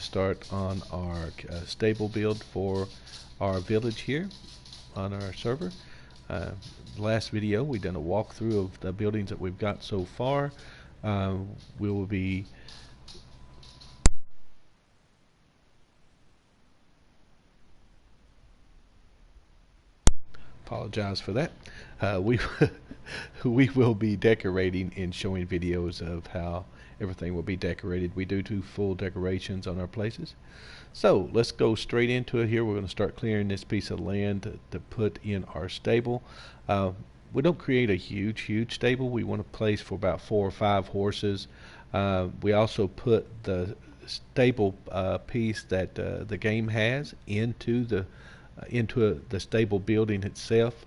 start on our stable build for our village here on our server. Last video we done a walkthrough of the buildings that we've got so far. We will be apologize for that. We will be decorating and showing videos of how everything will be decorated. We do full decorations on our places. So let's go straight into it here. We're going to start clearing this piece of land to put in our stable. We don't create a huge stable. We want a place for about 4 or 5 horses. We also put the stable piece that the game has into the stable building itself.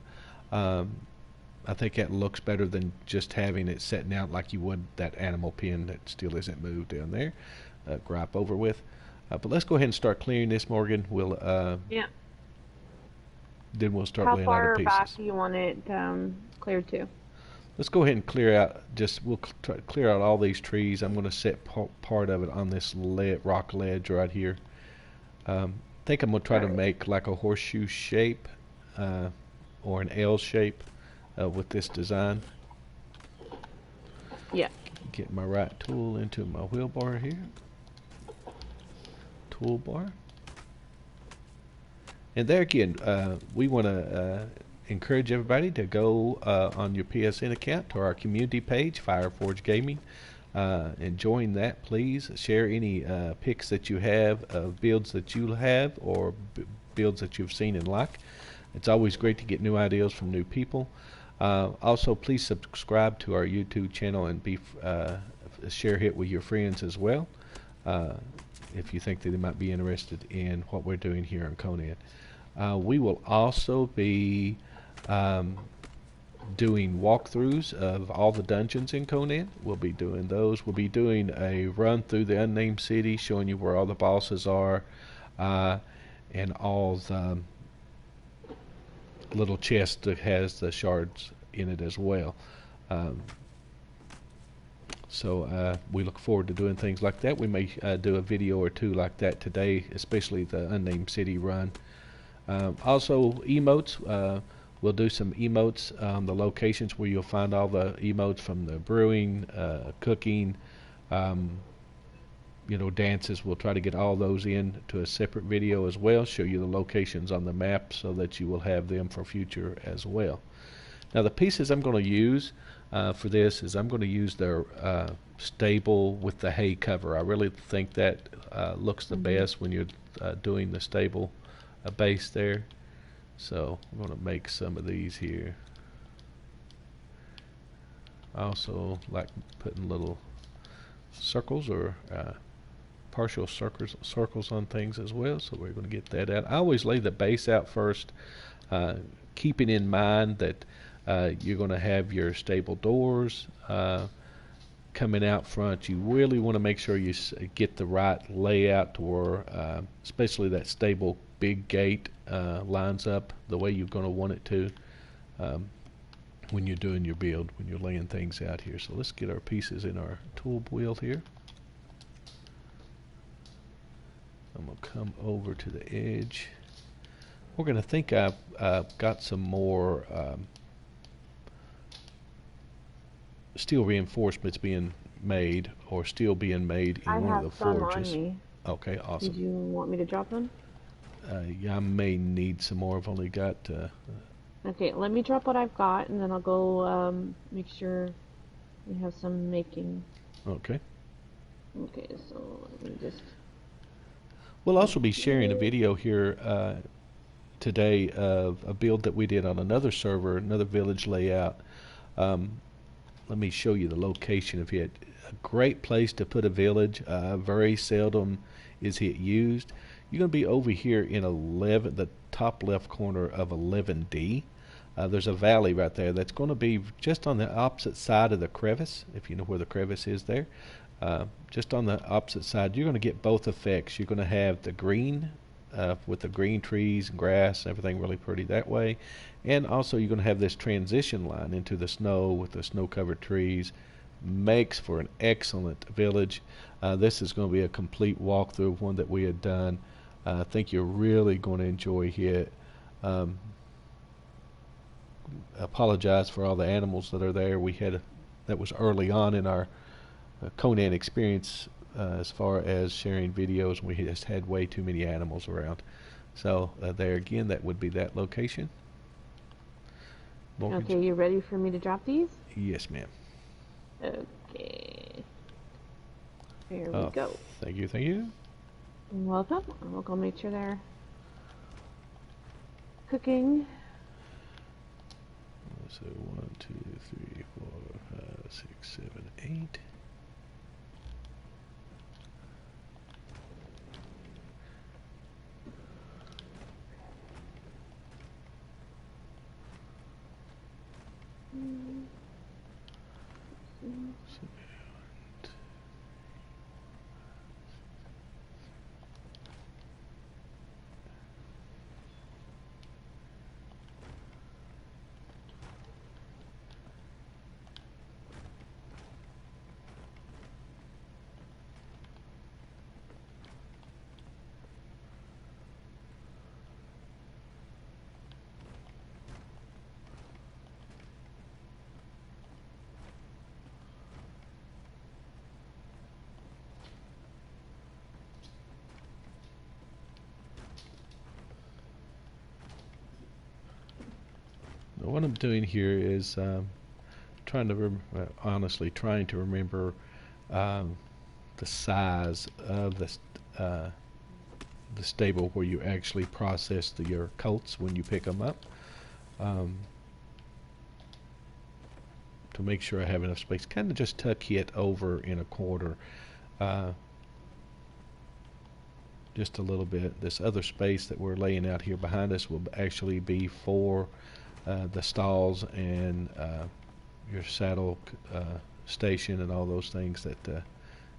I think that looks better than just having it setting out like you would that animal pen that still isn't moved down there. Gripe over with. But let's go ahead and start clearing this, Morgan. We'll Yeah. then we'll start How laying out the far back pieces. do you want it cleared to? Let's go ahead and clear out. We'll try to clear out all these trees. I'm going to set part of it on this rock ledge right here. I think I'm going to try to Alright. make like a horseshoe shape or an L shape with this design. Yeah. Get my right tool into my wheelbar here. Toolbar. And there again, we want to encourage everybody to go on your PSN account to our community page, Fireforge Gaming, and join that. Please share any pics that you have of builds that you have or builds that you've seen and like. It's always great to get new ideas from new people. Also, please subscribe to our YouTube channel and share it with your friends as well, if you think that they might be interested in what we're doing here on Conan. We will also be doing walkthroughs of all the dungeons in Conan. We'll be doing those. We'll be doing a run through the unnamed city, showing you where all the bosses are, and all the little chest that has the shards in it as well. So we look forward to doing things like that. We may do a video or two like that today, especially the unnamed city run. Also emotes. We'll do some emotes on the locations where you'll find all the emotes from the brewing, cooking, dances. We'll try to get all those into a separate video as well, show you the locations on the map so that you will have them for future as well. Now the pieces I'm going to use for this is I'm going to use their stable with the hay cover. I really think that looks the best when you're doing the stable base there. So I'm going to make some of these here. I also like putting little circles or partial circles on things as well, so we're going to get that out. I always lay the base out first, keeping in mind that you're going to have your stable doors coming out front. You really want to make sure you get the right layout to where especially that stable big gate lines up the way you're going to want it to when you're doing your build, when you're laying things out here. So let's get our pieces in our tool wheel here. I'm going to come over to the edge. We're going to think I've got some more steel reinforcements being made or steel being made in I one of have the some forges. on me. Okay, Did awesome. you want me to drop them? Yeah, I may need some more. I've only got Okay, let me drop what I've got, and then I'll go make sure we have some making. okay. Okay, so let me just. We'll also be sharing a video here today of a build that we did on another server, another village layout. Let me show you the location of it. A great place to put a village. Very seldom is it used. You're going to be over here in the top left corner of 11D. There's a valley right there that's going to be just on the opposite side of the crevice, if you know where the crevice is there. Just on the opposite side, you're going to get both effects. You're going to have the green with the green trees and grass, everything really pretty that way. And also you're going to have this transition line into the snow with the snow-covered trees makes for an excellent village. This is going to be a complete walkthrough of one that we had done. I think you're really going to enjoy it. Um, Apologize for all the animals that are there. That was early on in our Conan experience as far as sharing videos. We just had way too many animals around. So there again, that would be that location. Okay, you ready for me to drop these? Yes, ma'am. Okay. Here we go. Thank you, thank you. You're welcome. We'll go make sure they're cooking. So 1, 2, 3, 4, 5, 6, 7, 8. What I'm doing here is trying to honestly trying to remember the size of the stable where you actually process your colts when you pick them up, um, to make sure I have enough space. Kind of just tuck it over in a quarter, uh, just a little bit. This other space that we're laying out here behind us will actually be for the stalls and your saddle station and all those things that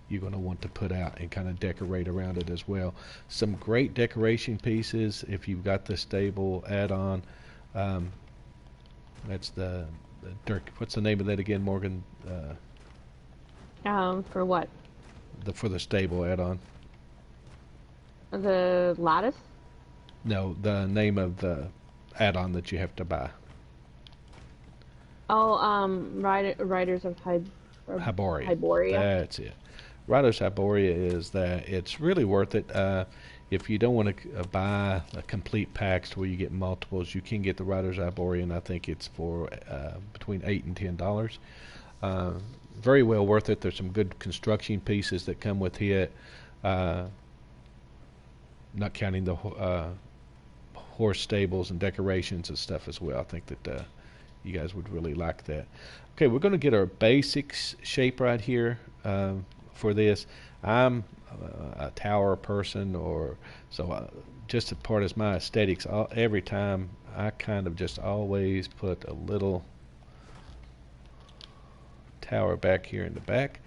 you're going to want to put out and kind of decorate around it as well. Some great decoration pieces if you've got the stable add-on. Um, that's the Dirk. What's the name of that again, Morgan? For what? For the stable add-on. The lattice? No, the name of the add-on that you have to buy. Oh, Riders of Hyboria. Hyboria. That's it. Riders Hyboria is that it's really worth it. If you don't want to buy a complete packs where you get multiples, you can get the Riders Hyboria, and I think it's for between $8 and $10. Very well worth it. There's some good construction pieces that come with it. Not counting the horse stables and decorations and stuff as well. I think that you guys would really like that. Okay, we're going to get our basics shape right here for this. I'm a tower person, or so just a part of my aesthetics. Every time I kind of just always put a little tower back here in the back.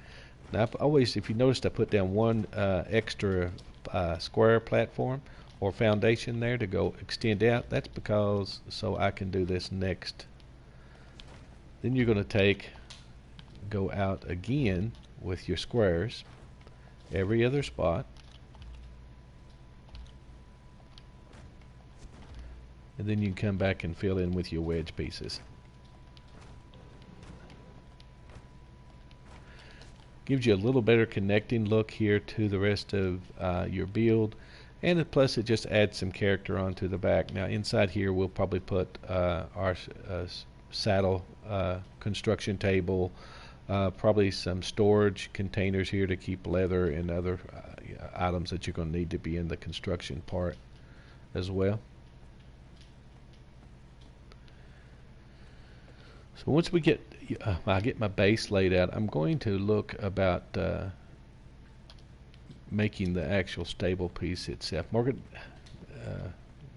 Now, I've always, if you noticed, I put down one extra square platform or foundation there to go extend out. That's because so I can do this next. Then you're going to go out again with your squares every other spot, and then you can come back and fill in with your wedge pieces. Gives you a little better connecting look here to the rest of your build, and plus it just adds some character onto the back. Now inside here we'll probably put our saddle construction table, probably some storage containers here to keep leather and other items that you're going to need to be in the construction part as well. So once we get I get my base laid out, I'm going to look about making the actual stable piece itself. Morgan,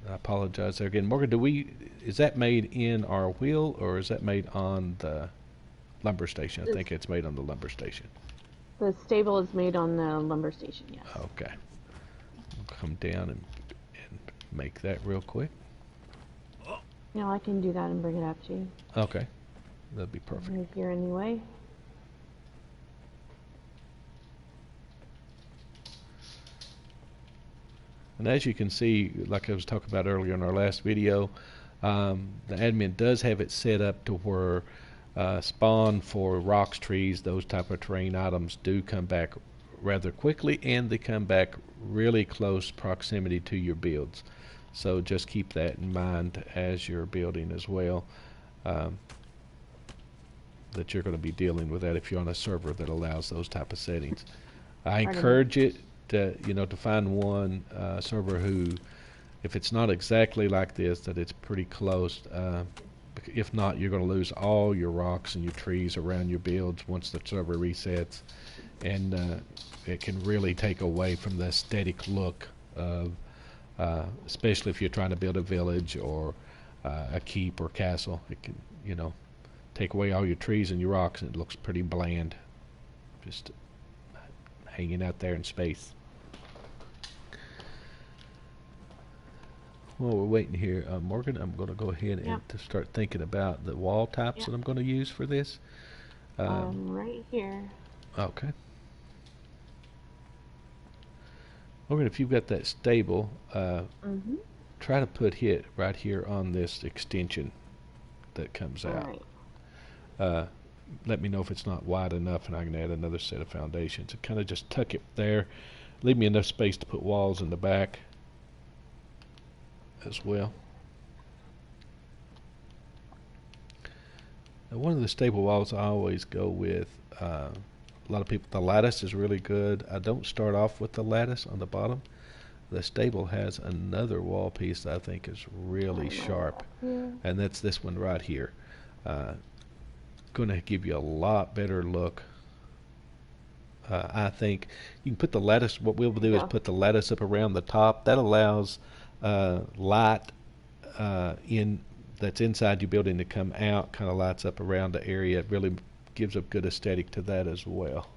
I apologize there again. Morgan, is that made in our wheel, or is that made on the lumber station? I think it's made on the lumber station. The stable is made on the lumber station, yes. Okay. I'll come down and make that real quick. Yeah, I can do that and bring it up to you. Okay. That'd be perfect. Right here anyway. And as you can see, like I was talking about earlier in our last video, the admin does have it set up to where spawn for rocks, trees, those type of terrain items do come back rather quickly, and they come back really close proximity to your builds. So just keep that in mind as you're building as well, that you're going to be dealing with that if you're on a server that allows those type of settings. I encourage it to, to find one server who, if it's not exactly like this, that it's pretty close. If not, you're going to lose all your rocks and your trees around your builds once the server resets, and it can really take away from the aesthetic look of, especially if you're trying to build a village or a keep or castle. It can, take away all your trees and your rocks, and it looks pretty bland, just hanging out there in space. While we're waiting here, Morgan, I'm going to go ahead and to start thinking about the wall types that I'm going to use for this. Right here. Okay. Morgan, if you've got that stable, try to put it right here on this extension that comes out. Right. Let me know if it's not wide enough, and I can add another set of foundations. And kind of just tuck it there. Leave me enough space to put walls in the back as well. Now, one of the stable walls I always go with, a lot of people, the lattice is really good. I don't start off with the lattice on the bottom. The stable has another wall piece that I think is really sharp, and that's this one right here. Going to give you a lot better look. I think you can put the lattice, what we'll do is put the lattice up around the top. That allows light that's inside your building to come out, kind of lights up around the area. It really gives a good aesthetic to that as well.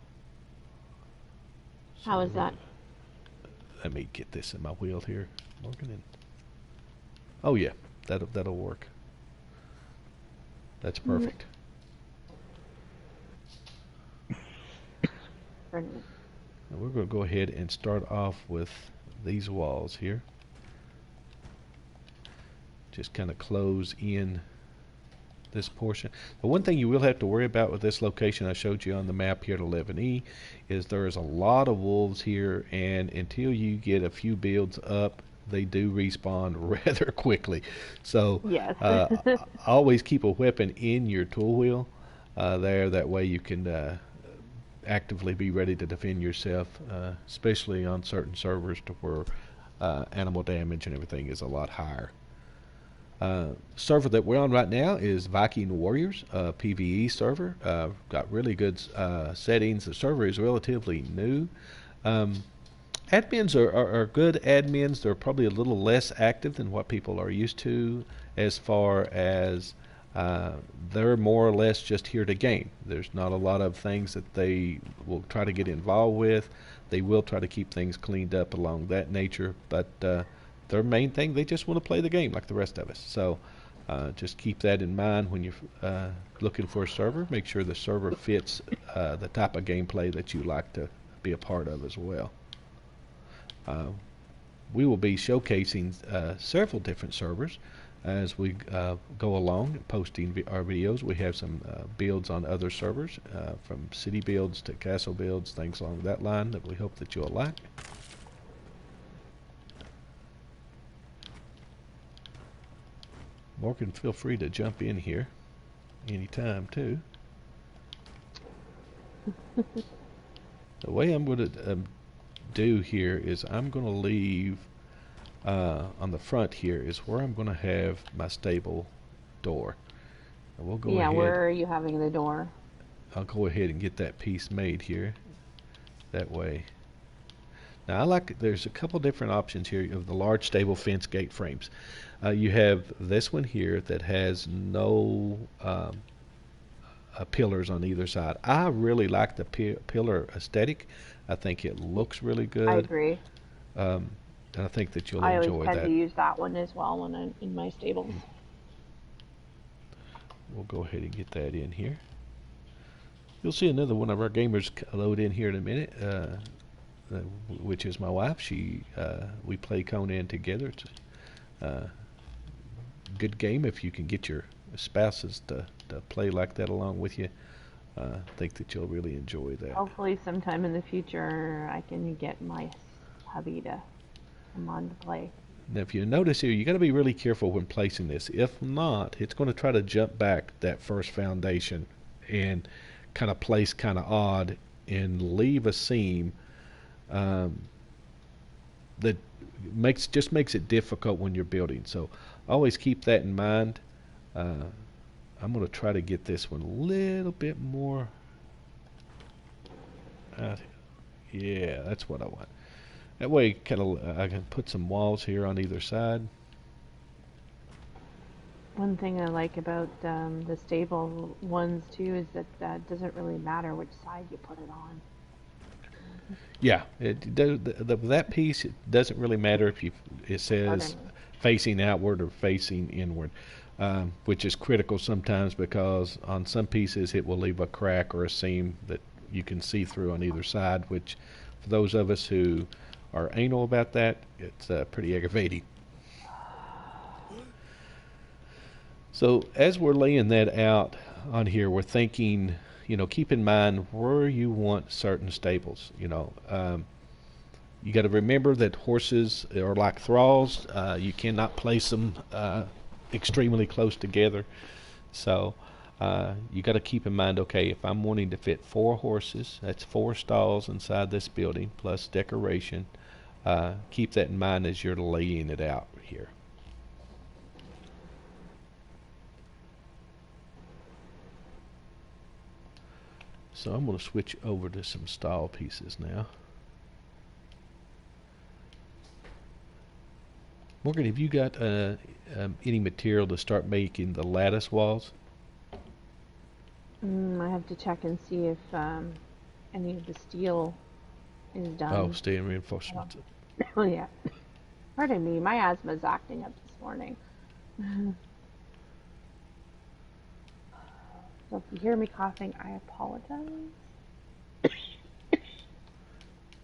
How is that? Let me get this in my wheel here, Morgan. Oh yeah, that'll work. That's perfect. Now we're going to go ahead and start off with these walls here. Just kind of close in this portion. The one thing you will have to worry about with this location I showed you on the map here at 11E is there's a lot of wolves here, and until you get a few builds up, they do respawn rather quickly. So yes. Always keep a weapon in your tool wheel there. That way you can actively be ready to defend yourself, especially on certain servers to where animal damage and everything is a lot higher. Server that we're on right now is Viking Warriors, PvE server. Got really good settings. The server is relatively new. Admins are good admins. They're probably a little less active than what people are used to, as far as they're more or less just here to game. There's not a lot of things that they will try to get involved with. They will try to keep things cleaned up along that nature, but their main thing, they just want to play the game like the rest of us. So just keep that in mind when you're looking for a server. Make sure the server fits the type of gameplay that you like to be a part of as well. We will be showcasing several different servers as we go along, posting our videos. We have some builds on other servers, from city builds to castle builds, things along that line that we hope that you'll like. Morgan, feel free to jump in here anytime too. The way I'm going to do here is I'm going to leave on the front here is where I'm going to have my stable door. And we'll go ahead. Yeah, where are you having the door? I'll go ahead and get that piece made here. That way. Now there's a couple different options here of the large stable fence gate frames. You have this one here that has no pillars on either side. I really like the pillar aesthetic. I think it looks really good. I agree. And I think that you'll enjoy that. I always tend to use that one as well when I'm in my stables. We'll go ahead and get that in here. You'll see another one of our gamers load in here in a minute. which is my wife. We play Conan together. It's a good game if you can get your spouses to play like that along with you. I think that you'll really enjoy that. Hopefully sometime in the future I can get my hubby to come on to play. Now, if you notice here, you got to be really careful when placing this. If not, it's going to try to jump back that first foundation and kind of place kind of odd and leave a seam um, that makes it difficult when you're building. So always keep that in mind. Uh, I'm going to try to get this one a little bit more. Uh, yeah, that's what I want. That way, kind of, I can put some walls here on either side. One thing I like about the stable ones too is that it doesn't really matter which side you put it on. Yeah, that piece it doesn't really matter if it says Pardon. facing outward or facing inward, which is critical sometimes because on some pieces it will leave a crack or a seam that you can see through on either side. Which, for those of us who are anal about that, it's pretty aggravating. So as we're laying that out on here, we're thinking, keep in mind where you want certain stables. You got to remember that horses are like thralls. You cannot place them extremely close together. So you got to keep in mind, okay, if I'm wanting to fit 4 horses, that's 4 stalls inside this building plus decoration. Keep that in mind as you're laying it out here. So I'm going to switch over to some stall pieces now. Morgan, have you got any material to start making the lattice walls? I have to check and see if any of the steel is Oh, done. steel reinforcements. Oh yeah. Pardon me, my asthma's acting up this morning. So if you hear me coughing, I apologize.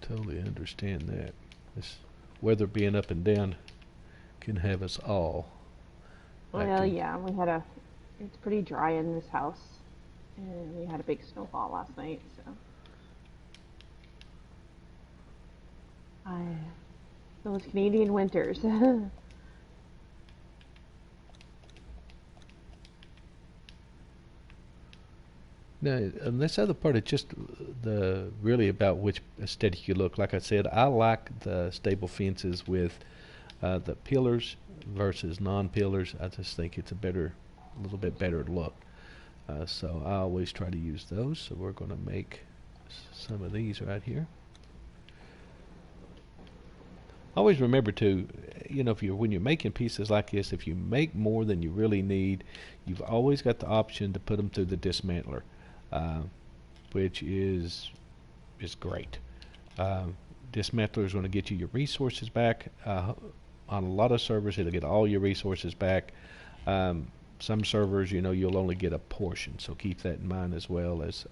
Totally understand that. This weather being up and down can have us all Well, acting. yeah, it's pretty dry in this house, and we had a big snowfall last night, so I those Canadian winters. Now, and this other part is just the really about which aesthetic you look. Like I said, I like the stable fences with the pillars versus non-pillars. I just think it's a little bit better look. So I always try to use those. So we're going to make some of these right here. Always remember to, when you're making pieces like this, if you make more than you really need, you've always got the option to put them through the dismantler, uh, which is great. Dismantler is going to get you your resources back. On a lot of servers, it'll get all your resources back. Some servers, you'll only get a portion, so keep that in mind as well as.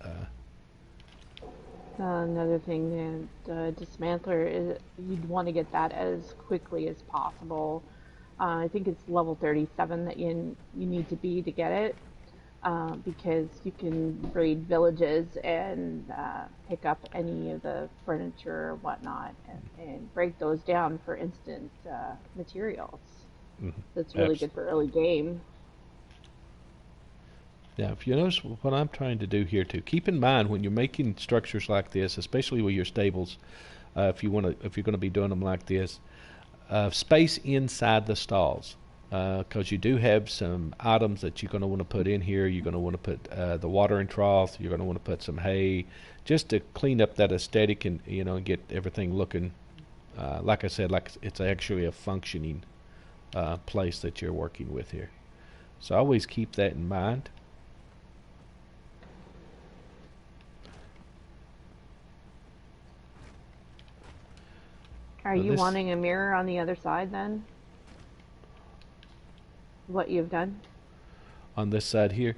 Another thing, the dismantler is you'd want to get that as quickly as possible. I think it's level 37 that you need to be to get it, because you can raid villages and pick up any of the furniture or whatnot and break those down for instant materials. Mhm. That's really good for early game. Now, if you notice what I'm trying to do here too, keep in mind when you're making structures like this, especially with your stables, if you're going to be doing them like this, space inside the stalls, because you do have some items that you're going to want to put in here. You're going to want to put the watering trough. You're going to want to put some hay, just to clean up that aesthetic and get everything looking, like I said, like it's actually a functioning place that you're working with here. So always keep that in mind. Are Now you this wanting a mirror on the other side then? What you've done? on this side here.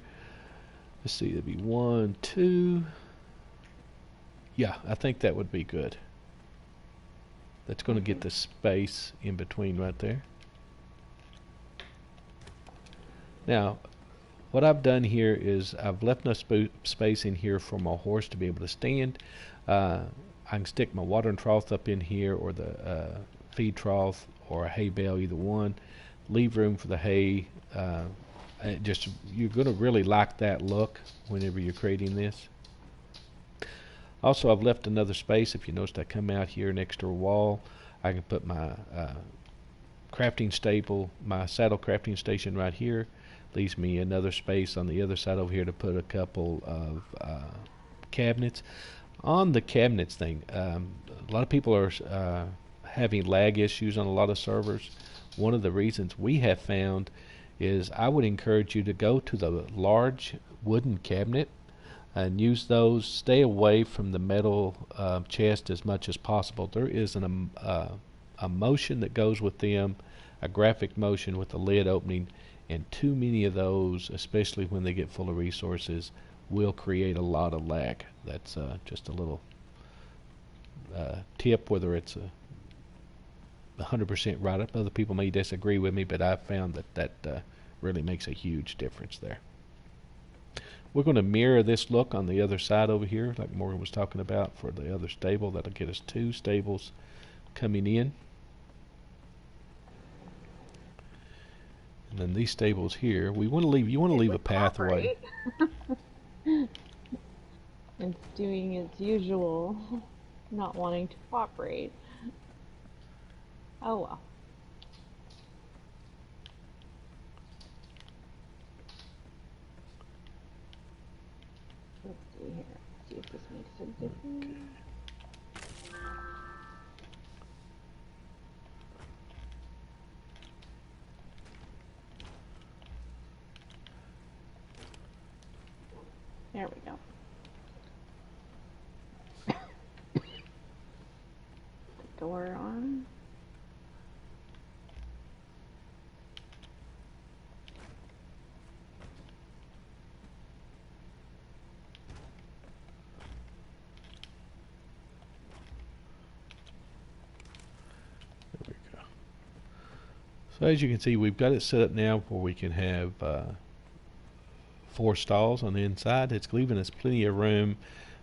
Let's see, it'd be 1, 2. Yeah, I think that would be good. that's going to get the space in between right there. Now, what I've done here is I've left enough space in here for my horse to be able to stand. I can stick my watering trough up in here, or the feed trough, or a hay bale, either one. Leave room for the hay. You're going to really like that look whenever you're creating this. Also, I've left another space. If you noticed, I come out here next to a wall. I can put my crafting stable, my saddle crafting station right here. Leaves me another space on the other side over here to put a couple of cabinets. On the cabinets thing, a lot of people are having lag issues on a lot of servers. One of the reasons we have found is I would encourage you to go to the large wooden cabinet and use those. Stay away from the metal chest as much as possible. There is a motion that goes with them, a graphic motion with the lid opening, and too many of those, especially when they get full of resources, will create a lot of lag. That's just a little tip, whether it's 100% right up. Other people may disagree with me, but I've found that really makes a huge difference there. We're going to mirror this look on the other side over here, like Morgan was talking about for the other stable. That'll get us 2 stables coming in. And then these stables here, you want to leave a pathway. It's doing its usual, not wanting to cooperate. Oh well. Let's see here. See if this makes a difference. There we go. Door on. There we go. So as you can see, we've got it set up now where we can have 4 stalls on the inside. It's leaving us plenty of room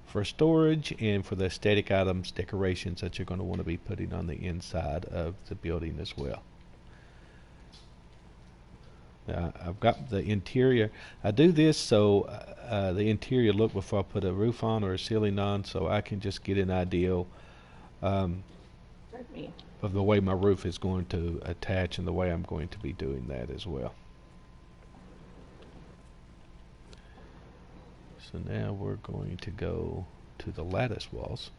for storage and for the static items, decorations that you're going to want to be putting on the inside of the building as well. Now, I've got the interior. I do this so the interior look before I put a roof on or a ceiling on, so I can just get an idea of the way my roof is going to attach and the way I'm going to be doing that as well. So now we're going to go to the lattice walls,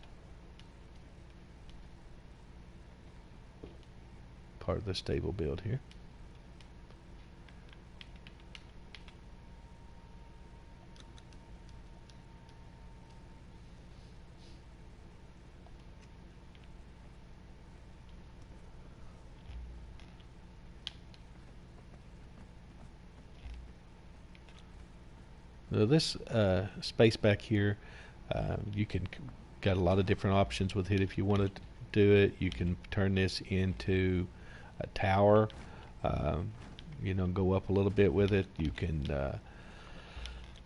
part of the stable build here. Now this space back here, you can got a lot of different options with it. If you want to do it, you can turn this into a tower. You know, go up a little bit with it. You can.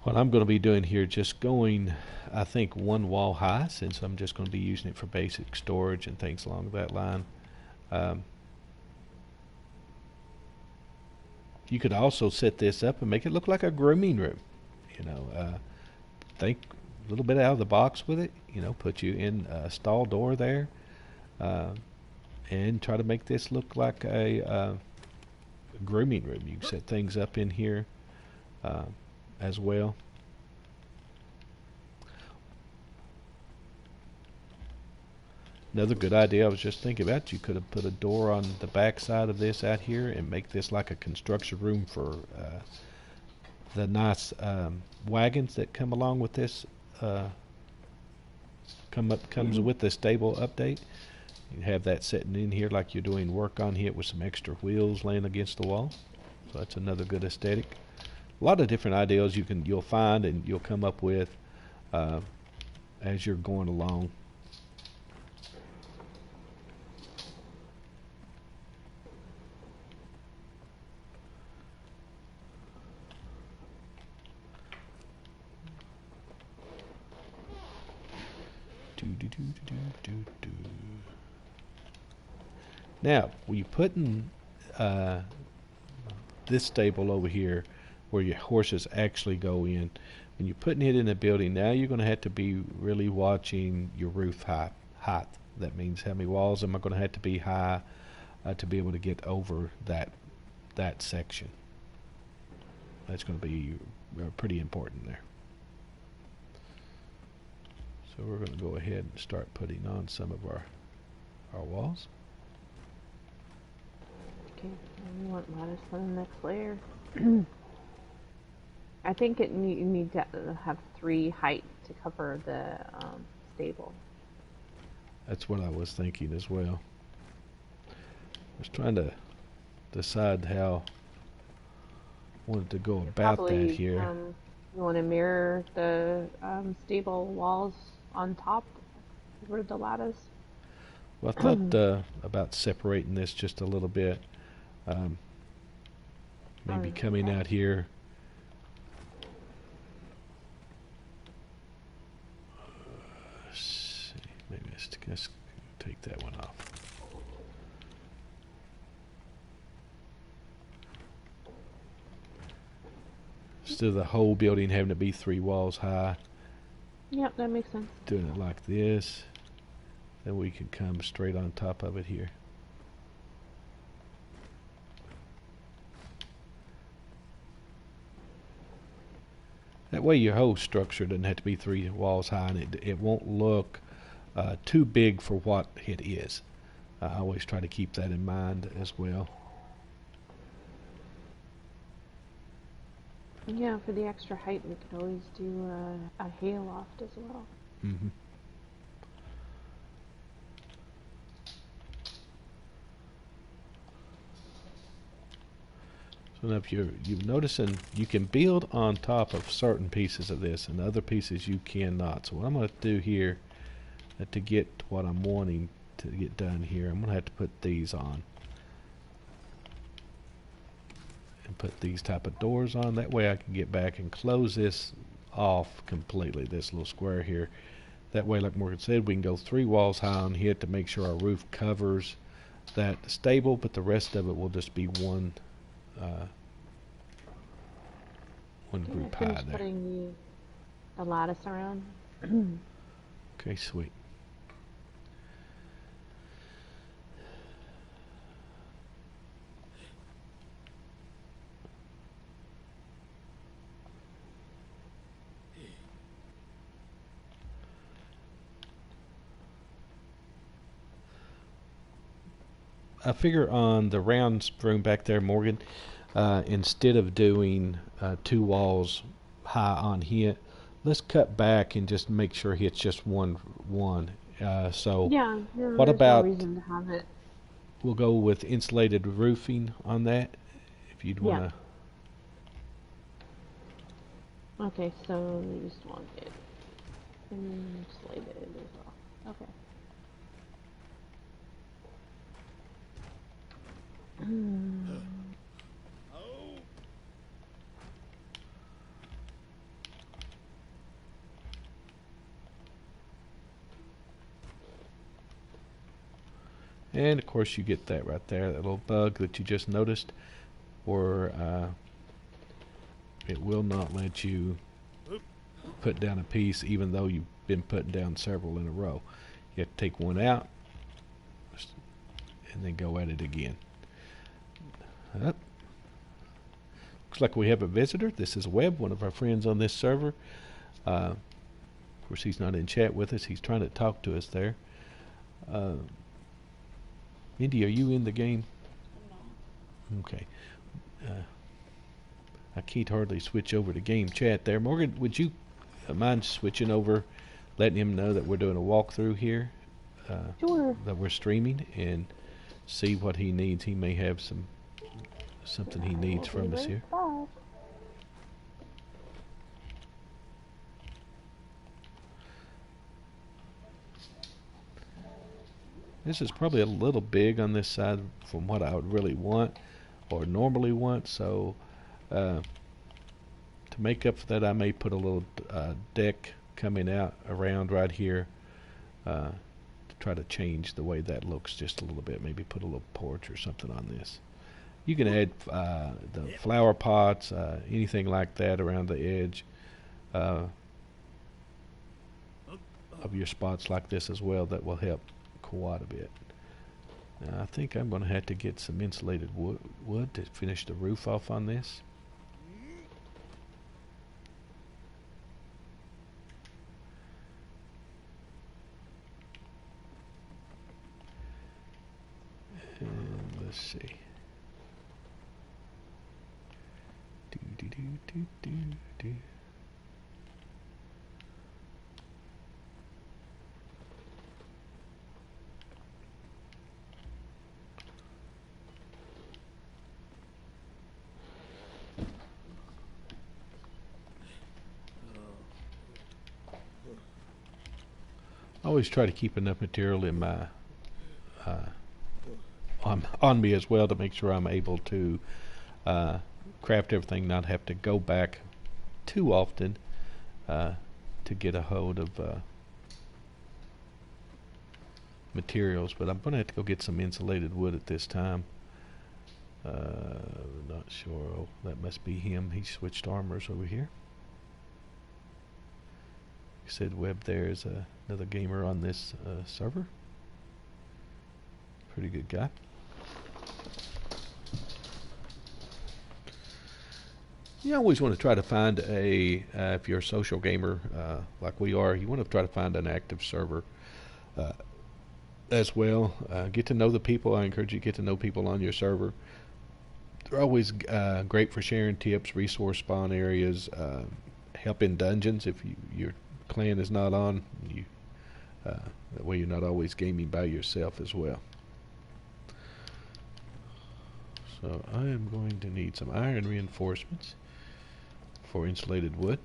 What I'm going to be doing here, just going, I think, 1 wall high, since I'm just going to be using it for basic storage and things along that line. You could also set this up and make it look like a grooming room. You know, think a little bit out of the box with it. You know, put you in a stall door there, and try to make this look like a grooming room. You can set things up in here as well. Another good idea I was just thinking about, you could have put a door on the back side of this out here and make this like a construction room for the nice wagons that come along with this, comes with the stable update. You have that sitting in here like you're doing work on here with some extra wheels laying against the wall. So that's another good aesthetic. A lot of different ideas you'll find and you'll come up with as you're going along. Now, when you put in this stable over here, where your horses actually go in, when you're putting it in a building, now you're going to have to be really watching your roof height. That means how many walls am I going to have to be high to be able to get over that section. That's going to be pretty important there. So we're going to go ahead and start putting on some of our walls. Okay, and we want lattice on the next layer. I think you need to have 3 height to cover the stable. That's what I was thinking as well. I was trying to decide how I wanted to go about Probably, that here. you want to mirror the stable walls on top over the lattice. Well, I thought about separating this just a little bit. Maybe coming out here. Maybe let's take that one off. Instead of the whole building having to be 3 walls high. Yep, that makes sense. Doing it like this, then we can come straight on top of it here. That way your whole structure doesn't have to be 3 walls high, and it won't look too big for what it is. I always try to keep that in mind as well. Yeah, for the extra height, we could always do a hay loft as well. Mm-hmm. So now if you're noticing, you can build on top of certain pieces of this, and other pieces you cannot. So what I'm going to do here, to get to what I'm wanting to get done here, I'm going to have to put these on. And put these type of doors on. That way I can get back and close this off completely, this little square here. That way, like Morgan said, we can go 3 walls high on here to make sure our roof covers that stable, but the rest of it will just be one group high there. Putting the lattice around. Okay, sweet. I figure on the round room back there, Morgan, instead of doing 2 walls high on here, let's cut back and just make sure it's just one. So Yeah, what there's about, no reason to have it. We'll go with insulated roofing on that, if you'd want to. Okay, so you just want it insulated as well. Okay. And of course you get that right there, that little bug that you just noticed, or it will not let you put down a piece even though you've been putting down several in a row. You have to take one out and then go at it again. Looks like we have a visitor. This is Webb, one of our friends on this server. Of course, he's not in chat with us. He's trying to talk to us there. Indy, are you in the game? No. Okay. I can't hardly switch over to game chat there. Morgan, would you mind switching over, letting him know that we're doing a walkthrough here? Sure. That we're streaming, and see what he needs. He may have something he needs from us here. Bye. This is probably a little big on this side from what I would really want or normally want, so to make up for that, I may put a little deck coming out around right here to try to change the way that looks just a little bit. Maybe put a little porch or something on this. You can add the flower pots, anything like that around the edge uh, of your spots like this as well. That will help quite a bit. Now, I think I'm going to have to get some insulated wood to finish the roof off on this. And let's see. Do do do do do do. I always try to keep enough material in my on me as well to make sure I'm able to craft everything, not have to go back too often to get a hold of materials. But I'm going to have to go get some insulated wood at this time. Not sure. Oh, that must be him. He switched armors over here. Said Webb there is another gamer on this server. Pretty good guy. You always want to try to find if you're a social gamer like we are, you want to try to find an active server as well. Get to know the people. I encourage you to get to know people on your server. They're always great for sharing tips, resource spawn areas, help in dungeons if your clan is not on. That way you're not always gaming by yourself as well. So I am going to need some iron reinforcements for insulated wood.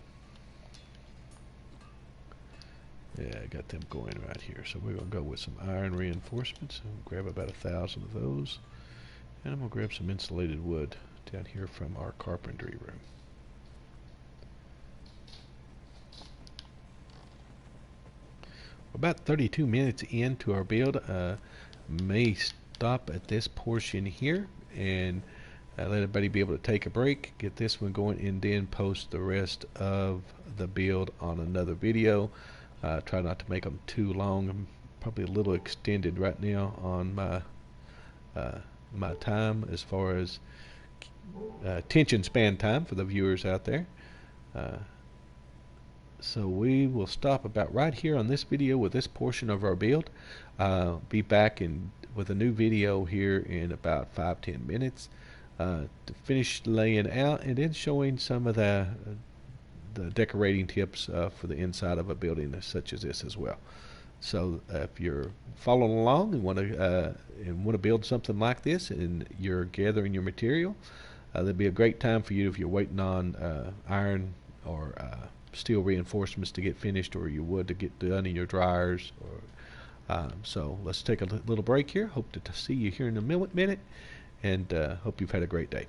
Yeah, I got them going right here. So we're going to go with some iron reinforcements. I'll grab about 1,000 of those. And I'm going to grab some insulated wood down here from our carpentry room. About 32 minutes into our build. May stop at this portion here and let everybody be able to take a break, get this one going, and then post the rest of the build on another video. Try not to make them too long. I'm probably a little extended right now on my time as far as attention span time for the viewers out there. So we will stop about right here on this video with this portion of our build. Be back with a new video here in about 5-10 minutes to finish laying out and then showing some of the decorating tips for the inside of a building such as this as well. So if you're following along and want to build something like this and you're gathering your material, that'd be a great time for you if you're waiting on iron or steel reinforcements to get finished, or your wood to get done in your dryers. So let's take a little break here. Hope to see you here in a minute, and hope you've had a great day.